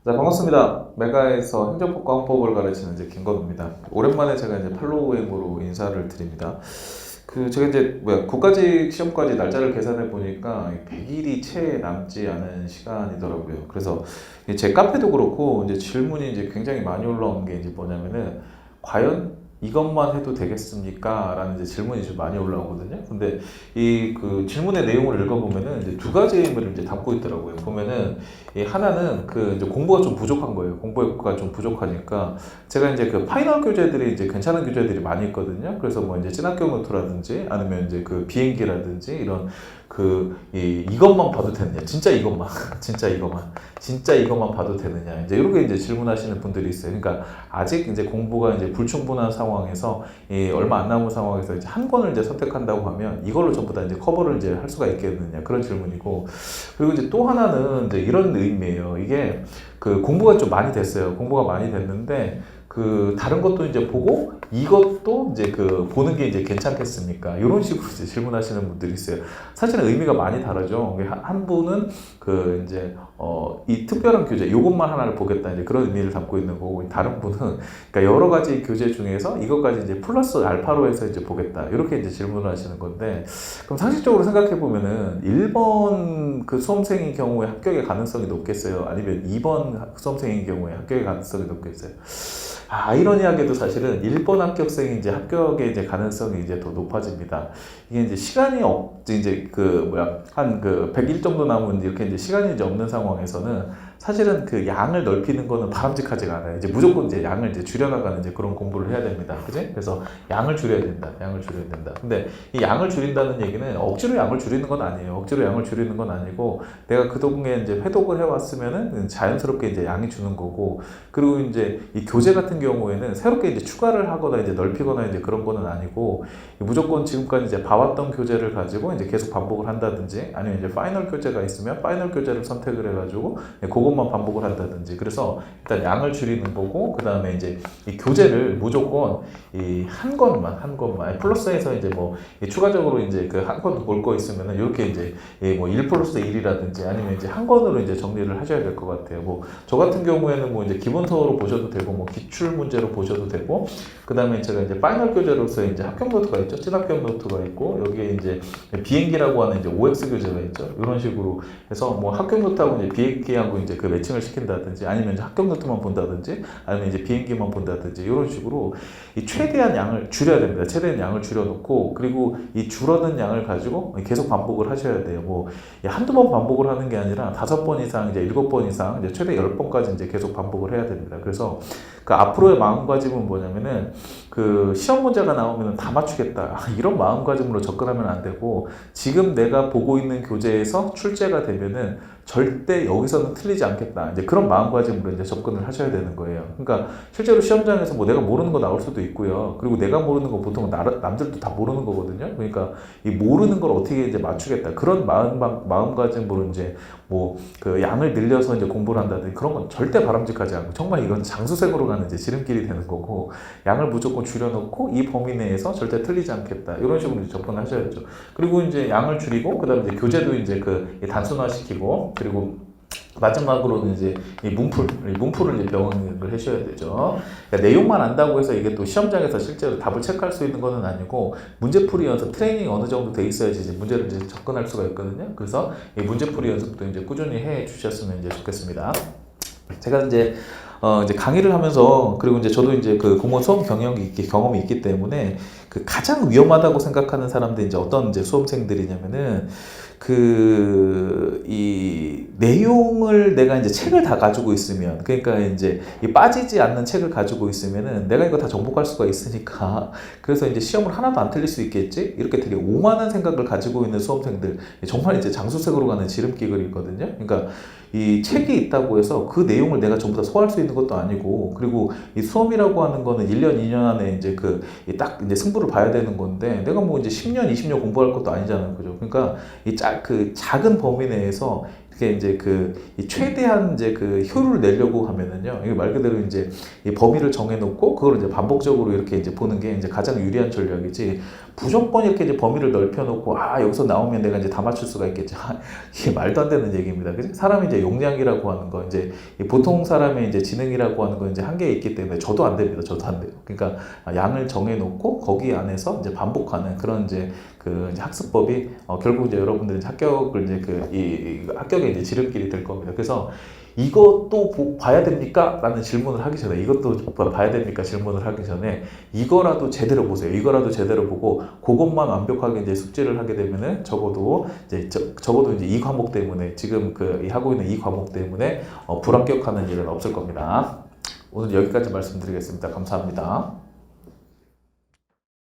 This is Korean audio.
자, 반갑습니다. 메가에서 행정법과 헌법을 가르치는 김건우입니다. 오랜만에 제가 팔로우웨이로 인사를 드립니다. 제가 국가직 시험까지 날짜를 계산해 보니까 100일이 채 남지 않은 시간이더라고요. 그래서 제 카페도 그렇고 질문이 굉장히 많이 올라온 게 뭐냐면은 과연 이것만 해도 되겠습니까? 라는 질문이 좀 많이 올라오거든요. 근데 질문의 내용을 읽어보면은 두 가지 의미를 담고 있더라고요. 보면은 이 하나는 공부가 좀 부족한 거예요. 공부가 좀 부족하니까 제가 파이널 교재들이 괜찮은 교재들이 많이 있거든요. 그래서 찐학교 노트라든지 아니면 비행기라든지 이런 이것만 봐도 되느냐, 진짜 이것만 진짜 이것만 봐도 되느냐, 이렇게 질문하시는 분들이 있어요. 그러니까 아직 공부가 불충분한 상황에서 얼마 안 남은 상황에서 한 권을 선택한다고 하면 이걸로 전부 다 커버를 할 수가 있겠느냐, 그런 질문이고, 그리고 또 하나는 이런 의미예요. 이게 공부가 좀 많이 됐어요. 공부가 많이 됐는데 다른 것도 보고 이것도 보는 게 괜찮겠습니까? 이런 식으로 질문하시는 분들이 있어요. 사실은 의미가 많이 다르죠. 한 분은 이 특별한 교재, 이것만 하나를 보겠다, 그런 의미를 담고 있는 거고, 다른 분은 그러니까 여러 가지 교재 중에서 이것까지 플러스 알파로 해서 보겠다, 이렇게 질문을 하시는 건데, 그럼 상식적으로 생각해 보면은 1번 수험생인 경우에 합격의 가능성이 높겠어요? 아니면 2번 수험생인 경우에 합격의 가능성이 높겠어요? 아이러니하게도 사실은 1번 합격생이 합격의 가능성이 더 높아집니다. 이게 시간이 한 100일 정도 남은 이렇게 시간이 없는 상황에서는 사실은 양을 넓히는 거는 바람직하지가 않아요. 무조건 양을 줄여나가는 그런 공부를 해야 됩니다. 그지? 그래서 양을 줄여야 된다. 양을 줄여야 된다. 근데 이 양을 줄인다는 얘기는 억지로 양을 줄이는 건 아니에요. 억지로 양을 줄이는 건 아니고, 내가 그동안에 회독을 해왔으면은 자연스럽게 양이 주는 거고, 그리고 이 교재 같은 경우에는 새롭게 추가를 하거나 넓히거나 그런 거는 아니고, 무조건 지금까지 봐왔던 교재를 가지고 계속 반복을 한다든지, 아니면 파이널 교재가 있으면 파이널 교재를 선택을 해가지고 그것만 반복을 한다든지, 그래서 일단 양을 줄이는 거고, 그 다음에 이 교재를 무조건 한 권만 플러스해서 추가적으로 한 권 볼 거 있으면은 이렇게 1 플러스 1이라든지 아니면 한 권으로 정리를 하셔야 될 것 같아요. 저 같은 경우에는 기본서로 보셔도 되고, 기출 문제로 보셔도 되고, 그 다음에 제가 파이널 교재로서 합격 노트가 있죠. 찐합격 노트가 있고, 여기에 비행기라고 하는 OX 교재가 있죠. 이런 식으로 해서 합격 노트하고 비행기하고 매칭을 시킨다든지, 아니면 합격 노트만 본다든지, 아니면 비행기만 본다든지, 이런 식으로 최대한 양을 줄여야 됩니다. 최대한 양을 줄여놓고, 그리고 이 줄어든 양을 가지고 계속 반복을 하셔야 돼요. 한두 번 반복을 하는 게 아니라 5번 이상, 7번 이상, 최대 10번까지 계속 반복을 해야 됩니다. 그래서 앞으로의 마음가짐은 뭐냐면은 시험 문제가 나오면 다 맞추겠다, 이런 마음가짐으로 접근하면 안 되고, 지금 내가 보고 있는 교재에서 출제가 되면은 절대 여기서는 틀리지 않겠다, 그런 마음가짐으로 접근을 하셔야 되는 거예요. 그러니까 실제로 시험장에서 내가 모르는 거 나올 수도 있고요. 그리고 내가 모르는 거 보통 남들도 다 모르는 거거든요. 그러니까 이 모르는 걸 어떻게 맞추겠다, 그런 마음가짐으로 양을 늘려서 공부를 한다든지, 그런 건 절대 바람직하지 않고, 정말 이건 장수생으로 가는 지름길이 되는 거고, 양을 무조건 줄여놓고 이 범위 내에서 절대 틀리지 않겠다, 이런 식으로 접근하셔야죠. 그리고 양을 줄이고, 그 다음에 교재도 단순화시키고, 그리고 마지막으로는 이 문풀을 병행을 하셔야 되죠. 그러니까 내용만 안다고 해서 이게 또 시험장에서 실제로 답을 체크할 수 있는 것은 아니고, 문제풀이 연습 트레이닝이 어느 정도 돼 있어야지 문제를 접근할 수가 있거든요. 그래서 이 문제풀이 연습도 꾸준히 해 주셨으면 좋겠습니다. 제가 강의를 하면서, 그리고 저도 공무원 수험 경험이 있기 때문에 가장 위험하다고 생각하는 사람들이 어떤 수험생들이냐면은, 이 내용을 내가 책을 다 가지고 있으면, 그러니까 이 빠지지 않는 책을 가지고 있으면은 내가 이거 다 정복할 수가 있으니까, 그래서 시험을 하나도 안 틀릴 수 있겠지, 이렇게 되게 오만한 생각을 가지고 있는 수험생들, 정말 장수생으로 가는 지름길이거든요. 그러니까 이 책이 있다고 해서 그 내용을 내가 전부 다 소화할 수 있는 것도 아니고, 그리고 이 수험이라고 하는 거는 1년, 2년 안에 딱 승부를 봐야 되는 건데, 내가 10년, 20년 공부할 것도 아니잖아요. 그죠? 그러니까 그 작은 범위 내에서 그게 이제 이 최대한 이제 효율을 내려고 하면은요, 이게 말 그대로 이제 이 범위를 정해놓고 그걸 이제 반복적으로 이렇게 이제 보는 게 이제 가장 유리한 전략이지, 무조건 이렇게 이제 범위를 넓혀놓고 여기서 나오면 내가 이제 다 맞출 수가 있겠지. 이게 말도 안 되는 얘기입니다. 그지? 사람이 이제 용량이라고 하는 거, 이제 이 보통 사람의 이제 지능이라고 하는 거 이제 한계에 있기 때문에 저도 안 됩니다. 저도 안 돼요. 그러니까 양을 정해놓고 거기 안에서 이제 반복하는 그런 이제 이제 학습법이 결국 이제 여러분들이 이제 합격을 이제 이 합격의 이제 지름길이 될 겁니다. 그래서 이것도 봐야 됩니까? 라는 질문을 하기 전에, 이것도 봐야 됩니까? 질문을 하기 전에 이거라도 제대로 보세요. 이거라도 제대로 보고 그것만 완벽하게 이제 숙지를 하게 되면은 적어도 이제 이 과목 때문에 지금 이 하고 있는 이 과목 때문에 불합격하는 일은 없을 겁니다. 오늘 여기까지 말씀드리겠습니다. 감사합니다.